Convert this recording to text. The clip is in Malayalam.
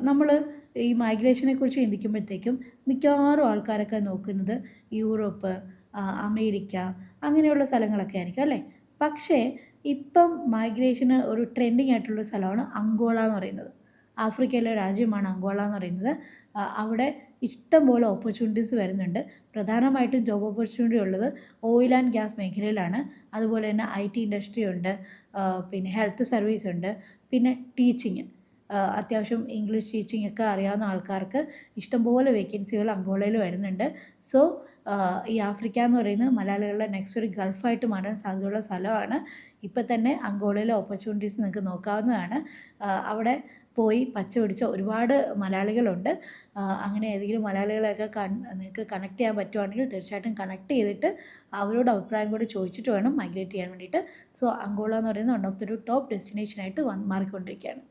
നമ്മൾ ഈ മൈഗ്രേഷനെക്കുറിച്ച് ചിന്തിക്കുമ്പോഴത്തേക്കും മിക്കവാറും ആൾക്കാരൊക്കെ നോക്കുന്നത് യൂറോപ്പ്, അമേരിക്ക അങ്ങനെയുള്ള സ്ഥലങ്ങളൊക്കെ ആയിരിക്കും അല്ലേ? പക്ഷേ ഇപ്പം മൈഗ്രേഷന് ഒരു ട്രെൻഡിങ് ആയിട്ടുള്ള സ്ഥലമാണ് അങ്കോള എന്ന് പറയുന്നത്. ആഫ്രിക്കയിലെ രാജ്യമാണ് അങ്കോള എന്ന് പറയുന്നത്. അവിടെ ഇഷ്ടംപോലെ ഓപ്പർച്യൂണിറ്റീസ് വരുന്നുണ്ട്. പ്രധാനമായിട്ടും ജോബ് ഓപ്പർച്യൂണിറ്റി ഉള്ളത് ഓയിൽ ആൻഡ് ഗ്യാസ് മേഖലയിലാണ്. അതുപോലെ തന്നെ IT ഇൻഡസ്ട്രി ഉണ്ട്, പിന്നെ ഹെൽത്ത് സർവീസ് ഉണ്ട്, പിന്നെ ടീച്ചിങ്, അത്യാവശ്യം ഇംഗ്ലീഷ് ടീച്ചിങ് ഒക്കെ അറിയാവുന്ന ആൾക്കാർക്ക് ഇഷ്ടംപോലെ വേക്കൻസികൾ അങ്കോളയിൽ വരുന്നുണ്ട്. സോ ഈ ആഫ്രിക്ക എന്ന് പറയുന്നത് മലയാളികളുടെ നെക്സ്റ്റ് ഒരു ഗൾഫായിട്ട് മാറാൻ സാധ്യതയുള്ള സ്ഥലമാണ്. ഇപ്പം തന്നെ അങ്കോളയിലെ ഓപ്പർച്യൂണിറ്റീസ് നിങ്ങൾക്ക് നോക്കാവുന്നതാണ്. അവിടെ പോയി പച്ച പിടിച്ച ഒരുപാട് മലയാളികളുണ്ട്. അങ്ങനെ ഏതെങ്കിലും മലയാളികളെയൊക്കെ നിങ്ങൾക്ക് കണക്ട് ചെയ്യാൻ പറ്റുവാണെങ്കിൽ തീർച്ചയായിട്ടും കണക്ട് ചെയ്തിട്ട് അവരോട് അഭിപ്രായം കൂടി ചോദിച്ചിട്ട് വേണം മൈഗ്രേറ്റ് ചെയ്യാൻ വേണ്ടിയിട്ട്. സോ അങ്കോള എന്ന് പറയുന്നത് വൺ ഓഫ് ദി ടോപ്പ് ഡെസ്റ്റിനേഷനായിട്ട് മാറിക്കൊണ്ടിരിക്കുകയാണ്.